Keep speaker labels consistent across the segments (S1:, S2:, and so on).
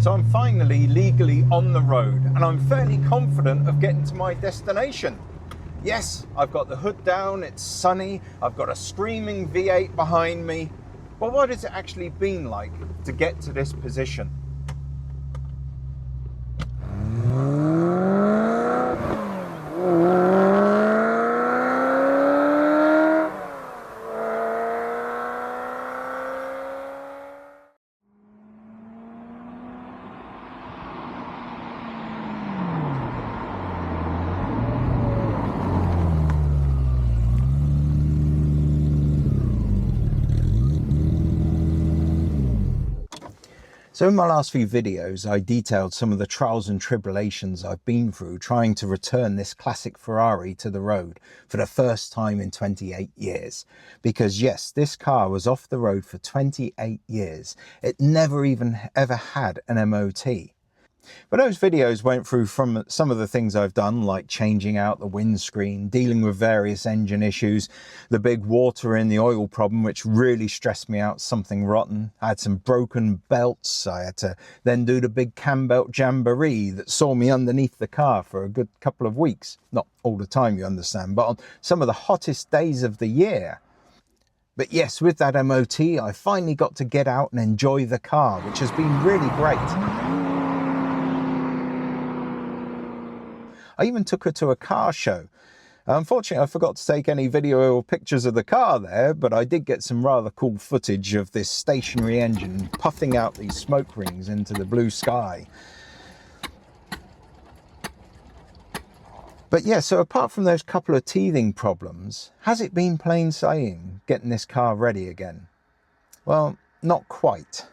S1: So I'm finally legally on the road and I'm fairly confident of getting to my destination. Yes, I've got the hood down, it's sunny, I've got a screaming V8 behind me. But what has it actually been like to get to this position? So in my last few videos, I detailed some of the trials and tribulations I've been through trying to return this classic Ferrari to the road for the first time in 28 years. Because yes, this car was off the road for 28 years. It never even ever had an MOT. But those videos went through from some of the things I've done, like changing out the windscreen, dealing with various engine issues, the big water in the oil problem, which really stressed me out, something rotten. I had some broken belts. I had to then do the big cam belt jamboree that saw me underneath the car for a good couple of weeks. Not all the time, you understand, but on some of the hottest days of the year. But yes, with that MOT, I finally got to get out and enjoy the car, which has been really great. I even took her to a car show. Unfortunately, I forgot to take any video or pictures of the car there, but I did get some rather cool footage of this stationary engine puffing out these smoke rings into the blue sky. But yeah, so apart from those couple of teething problems, has it been plain sailing getting this car ready again? Well, not quite.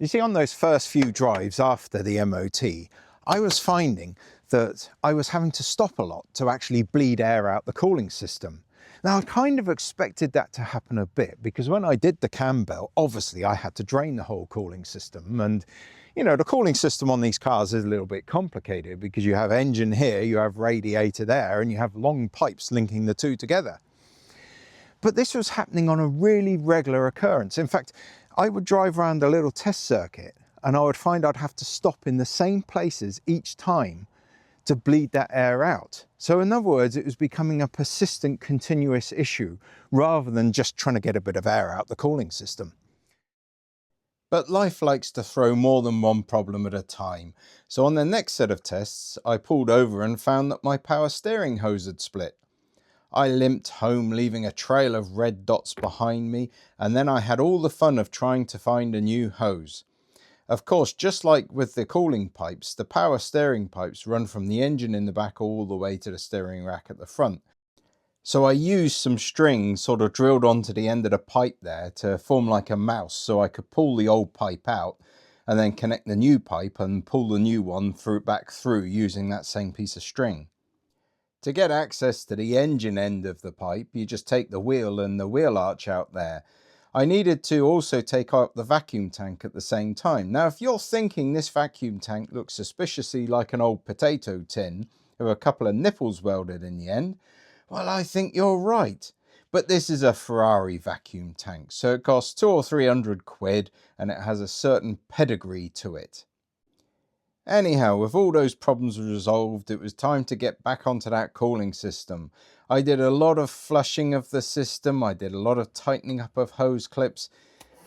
S1: You see, on those first few drives after the MOT, I was finding that I was having to stop a lot to actually bleed air out the cooling system. Now, I kind of expected that to happen a bit because when I did the cam belt, obviously I had to drain the whole cooling system. And, you know, the cooling system on these cars is a little bit complicated because you have engine here, you have radiator there, and you have long pipes linking the two together. But this was happening on a really regular occurrence. In fact, I would drive around a little test circuit and I would find I'd have to stop in the same places each time to bleed that air out. So in other words, it was becoming a persistent, continuous issue rather than just trying to get a bit of air out the cooling system. But life likes to throw more than one problem at a time. So on the next set of tests, I pulled over and found that my power steering hose had split. I limped home, leaving a trail of red dots behind me, and then I had all the fun of trying to find a new hose. Of course, just like with the cooling pipes, the power steering pipes run from the engine in the back all the way to the steering rack at the front. So I used some string sort of drilled onto the end of the pipe there to form like a mouse so I could pull the old pipe out and then connect the new pipe and pull the new one back through using that same piece of string. To get access to the engine end of the pipe, you just take the wheel and the wheel arch out there. I needed to also take out the vacuum tank at the same time. Now, if you're thinking this vacuum tank looks suspiciously like an old potato tin with a couple of nipples welded in the end, well, I think you're right. But this is a Ferrari vacuum tank, so it costs 200 or 300 quid and it has a certain pedigree to it. Anyhow, with all those problems resolved, it was time to get back onto that cooling system. I did a lot of flushing of the system, I did a lot of tightening up of hose clips,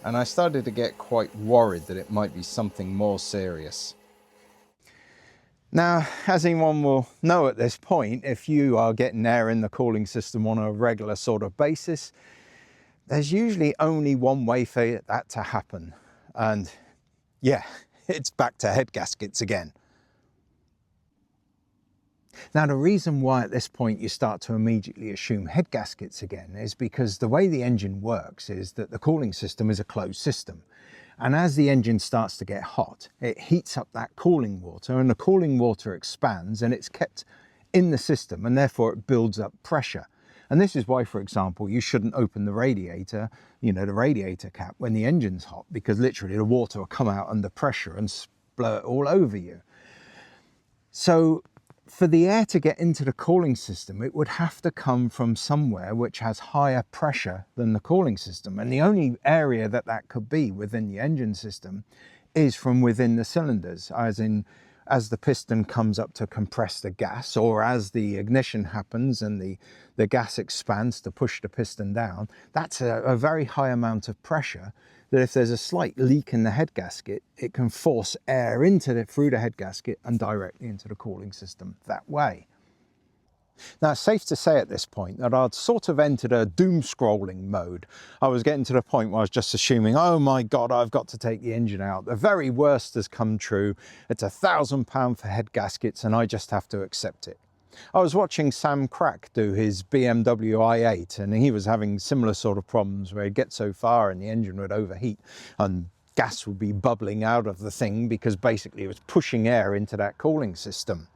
S1: and I started to get quite worried that it might be something more serious. Now, as anyone will know at this point, if you are getting air in the cooling system on a regular sort of basis, there's usually only one way for that to happen. And yeah, it's back to head gaskets again. Now, the reason why at this point you start to immediately assume head gaskets again is because the way the engine works is that the cooling system is a closed system. And as the engine starts to get hot, it heats up that cooling water, and the cooling water expands and it's kept in the system, and therefore it builds up pressure. And this is why, for example, you shouldn't open the radiator, the radiator cap when the engine's hot, because literally the water will come out under pressure and splurt all over you. So for the air to get into the cooling system, it would have to come from somewhere which has higher pressure than the cooling system. And the only area that that could be within the engine system is from within the cylinders, as the piston comes up to compress the gas, or as the ignition happens and the gas expands to push the piston down. That's a very high amount of pressure that if there's a slight leak in the head gasket, it can force air through the head gasket and directly into the cooling system that way. Now, it's safe to say at this point that I'd sort of entered a doom scrolling mode. I was getting to the point where I was just assuming, oh my God, I've got to take the engine out. The very worst has come true. It's £1,000 for head gaskets and I just have to accept it. I was watching Sam Crack do his BMW i8, and he was having similar sort of problems where he'd get so far and the engine would overheat and gas would be bubbling out of the thing because basically it was pushing air into that cooling system.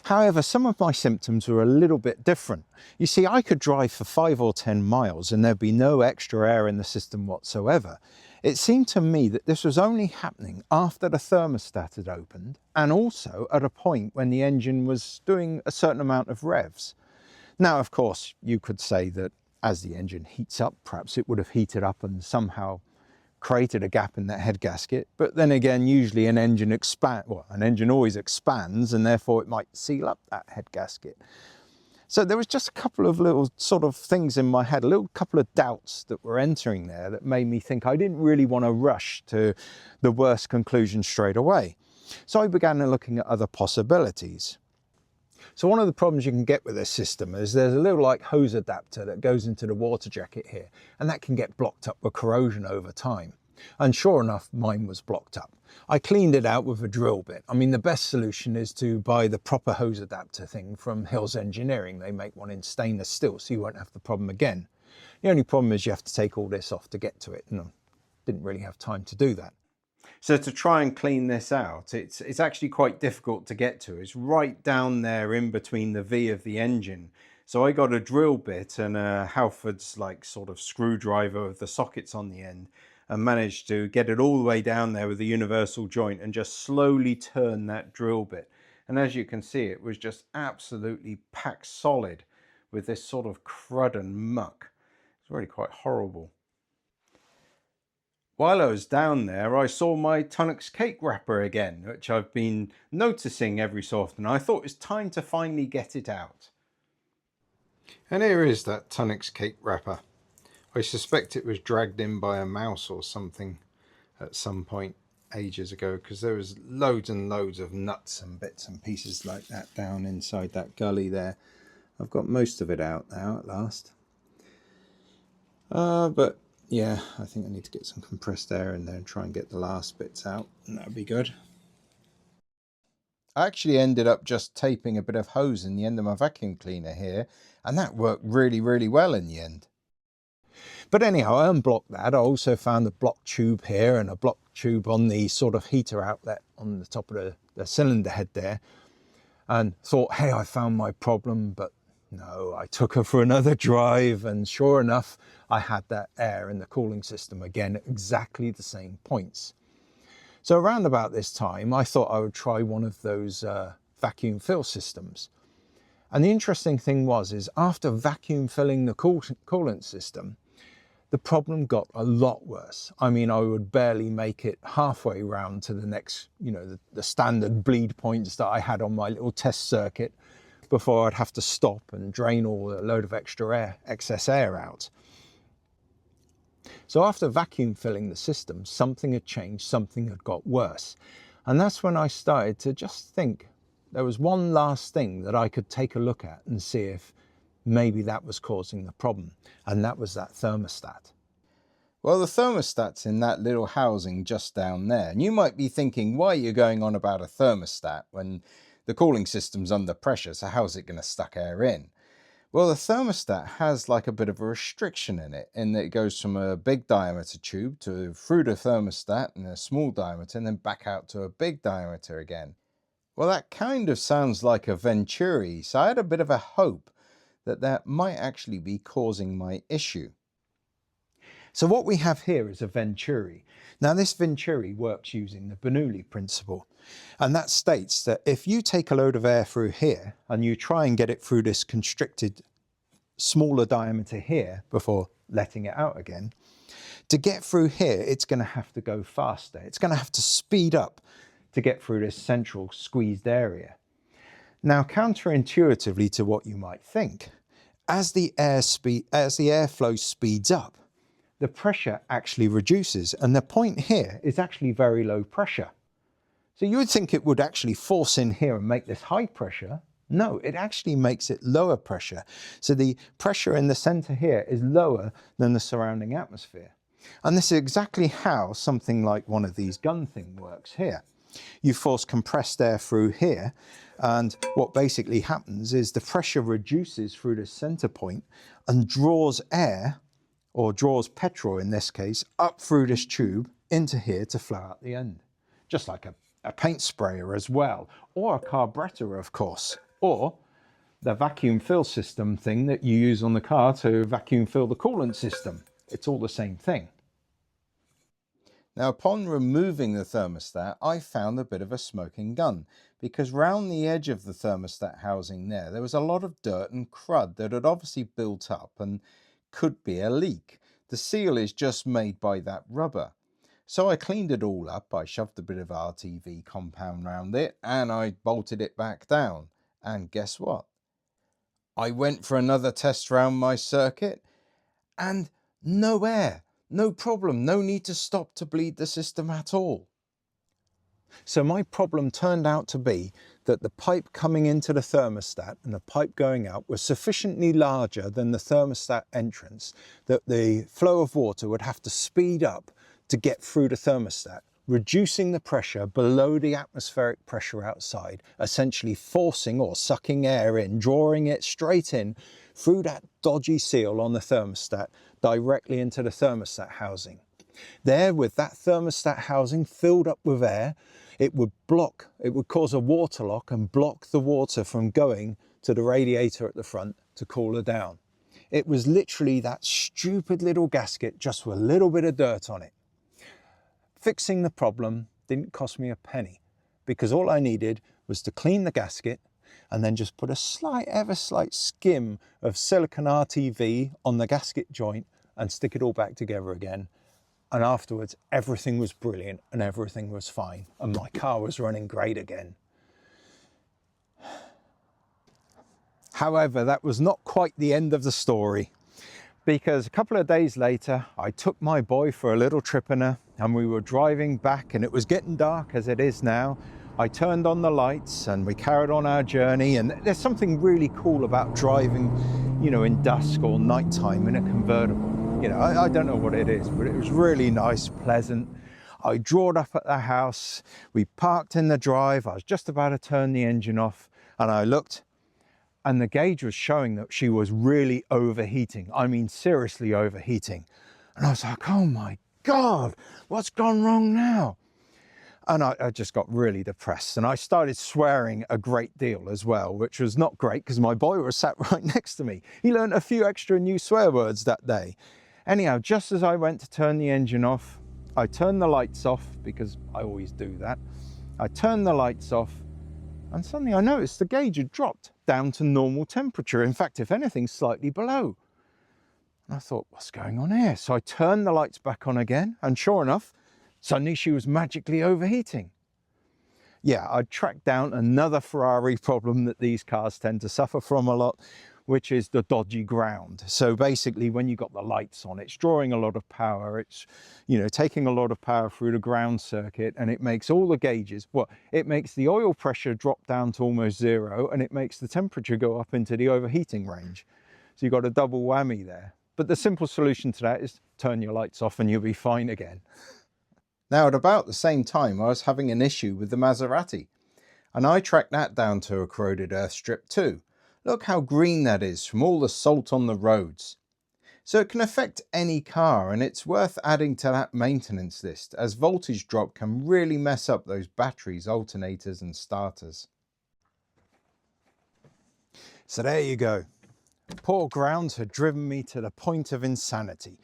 S1: However, some of my symptoms were a little bit different. You see, I could drive for 5 or 10 miles and there'd be no extra air in the system whatsoever. It seemed to me that this was only happening after the thermostat had opened, and also at a point when the engine was doing a certain amount of revs. Now, of course, you could say that as the engine heats up, perhaps it would have heated up and somehow created a gap in that head gasket. But then again, usually an engine always expands, and therefore it might seal up that head gasket. So there was just a couple of little sort of things in my head, a little couple of doubts that were entering there that made me think I didn't really want to rush to the worst conclusion straight away. So I began looking at other possibilities. So one of the problems you can get with this system is there's a little like hose adapter that goes into the water jacket here, and that can get blocked up with corrosion over time. And sure enough, mine was blocked up. I cleaned it out with a drill bit. I mean, the best solution is to buy the proper hose adapter thing from Hills Engineering. They make one in stainless steel, so you won't have the problem again. The only problem is you have to take all this off to get to it, and I didn't really have time to do that. So to try and clean this out, it's actually quite difficult to get to. It's right down there in between the V of the engine. So I got a drill bit and a Halford's like sort of screwdriver with the sockets on the end, and managed to get it all the way down there with a universal joint and just slowly turn that drill bit. And as you can see, it was just absolutely packed solid with this sort of crud and muck. It's really quite horrible. While I was down there, I saw my Tunnocks cake wrapper again, which I've been noticing every so often. I thought it was time to finally get it out. And here is that Tunnocks cake wrapper. I suspect it was dragged in by a mouse or something at some point ages ago, because there was loads and loads of nuts and bits and pieces like that down inside that gully there. I've got most of it out now at last. But yeah, I think I need to get some compressed air in there and try and get the last bits out, and that'd be good. I actually ended up just taping a bit of hose in the end of my vacuum cleaner here, and that worked really, really well in the end. But anyhow, I unblocked that. I also found a block tube here and a block tube on the sort of heater outlet on the top of the cylinder head there, and thought, hey, I found my problem. But no, I took her for another drive, and sure enough, I had that air in the cooling system again at exactly the same points. So around about this time, I thought I would try one of those vacuum fill systems. And the interesting thing is after vacuum filling the coolant system, the problem got a lot worse. I mean, I would barely make it halfway round to the next, the standard bleed points that I had on my little test circuit before I'd have to stop and drain a load of excess air out. So after vacuum filling the system, something had changed, something had got worse. And that's when I started to just think there was one last thing that I could take a look at and see if maybe that was causing the problem, and that was that thermostat. Well, the thermostat's in that little housing just down there, and you might be thinking, why are you going on about a thermostat when the cooling system's under pressure, so how's it going to suck air in? Well, the thermostat has like a bit of a restriction in that it goes from a big diameter tube to through the thermostat in a small diameter and then back out to a big diameter again. Well, that kind of sounds like a venturi, so I had a bit of a hope that that might actually be causing my issue. So what we have here is a venturi. Now this venturi works using the Bernoulli principle, and that states that if you take a load of air through here and you try and get it through this constricted smaller diameter here before letting it out again, to get through here it's going to have to go faster. It's going to have to speed up to get through this central squeezed area. Now, counterintuitively to what you might think, as the airflow speeds up, the pressure actually reduces, and the point here is actually very low pressure. So you would think it would actually force in here and make this high pressure. No, it actually makes it lower pressure. So the pressure in the center here is lower than the surrounding atmosphere. And this is exactly how something like one of these gun thing works here. You force compressed air through here, and what basically happens is the pressure reduces through the center point and draws air, or draws petrol in this case, up through this tube into here to flow out the end. Just like a paint sprayer as well, or a carburetor of course, or the vacuum fill system thing that you use on the car to vacuum fill the coolant system. It's all the same thing. Now, upon removing the thermostat, I found a bit of a smoking gun, because round the edge of the thermostat housing there was a lot of dirt and crud that had obviously built up and could be a leak. The seal is just made by that rubber. So I cleaned it all up, I shoved a bit of RTV compound round it, and I bolted it back down. And guess what? I went for another test round my circuit, and no air. No problem, no need to stop to bleed the system at all. So my problem turned out to be that the pipe coming into the thermostat and the pipe going out was sufficiently larger than the thermostat entrance that the flow of water would have to speed up to get through the thermostat, reducing the pressure below the atmospheric pressure outside, essentially forcing or sucking air in, drawing it straight in through that dodgy seal on the thermostat directly into the thermostat housing. There, with that thermostat housing filled up with air, it would cause a water lock and block the water from going to the radiator at the front to cool her down. It was literally that stupid little gasket just with a little bit of dirt on it. Fixing the problem didn't cost me a penny, because all I needed was to clean the gasket and then just put a ever slight skim of silicone RTV on the gasket joint and stick it all back together again. And afterwards, everything was brilliant and everything was fine. And my car was running great again. However, that was not quite the end of the story, because a couple of days later, I took my boy for a little trip in her, and we were driving back, and it was getting dark as it is now. I turned on the lights and we carried on our journey, and there's something really cool about driving, you know, in dusk or nighttime in a convertible. You know, I don't know what it is, but it was really nice, pleasant. I drawed up at the house, we parked in the drive, I was just about to turn the engine off, and I looked, and the gauge was showing that she was really overheating. I mean, seriously overheating. And I was like, oh my God, what's gone wrong now? And I just got really depressed, and I started swearing a great deal as well, which was not great because my boy was sat right next to me. He learned a few extra new swear words that day. Anyhow, just as I went to turn the engine off, I turned the lights off, because I always do that. I turned the lights off, and suddenly I noticed the gauge had dropped down to normal temperature. In fact, if anything, slightly below. And I thought, what's going on here? So I turned the lights back on again, and sure enough, suddenly she was magically overheating. Yeah, I tracked down another Ferrari problem that these cars tend to suffer from a lot, which is the dodgy ground. So basically, when you've got the lights on, it's drawing a lot of power. It's, you know, taking a lot of power through the ground circuit, and it makes all the gauges, well, it makes the oil pressure drop down to almost zero, and it makes the temperature go up into the overheating range. So you've got a double whammy there. But the simple solution to that is turn your lights off and you'll be fine again. Now, at about the same time, I was having an issue with the Maserati, and I tracked that down to a corroded earth strip too. Look how green that is from all the salt on the roads. So it can affect any car, and it's worth adding to that maintenance list, as voltage drop can really mess up those batteries, alternators and starters. So there you go. Poor ground had driven me to the point of insanity.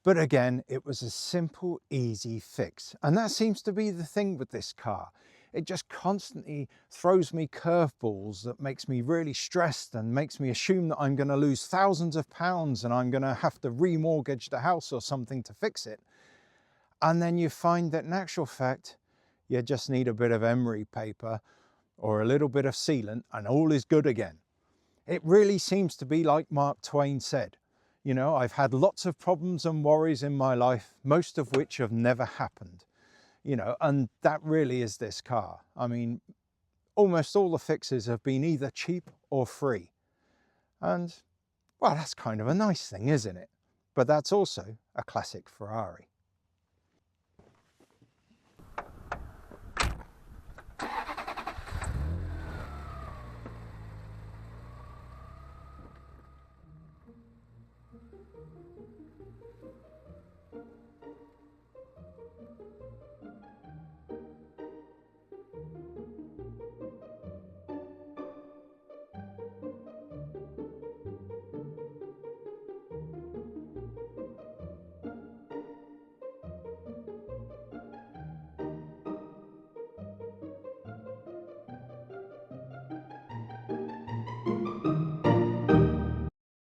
S1: But again, it was a simple, easy fix. And that seems to be the thing with this car. It just constantly throws me curveballs that makes me really stressed and makes me assume that I'm going to lose thousands of pounds and I'm going to have to remortgage the house or something to fix it. And then you find that in actual fact, you just need a bit of emery paper or a little bit of sealant and all is good again. It really seems to be like Mark Twain said. You know, I've had lots of problems and worries in my life, most of which have never happened. You know, and that really is this car. I mean, almost all the fixes have been either cheap or free. And, well, that's kind of a nice thing, isn't it? But that's also a classic Ferrari.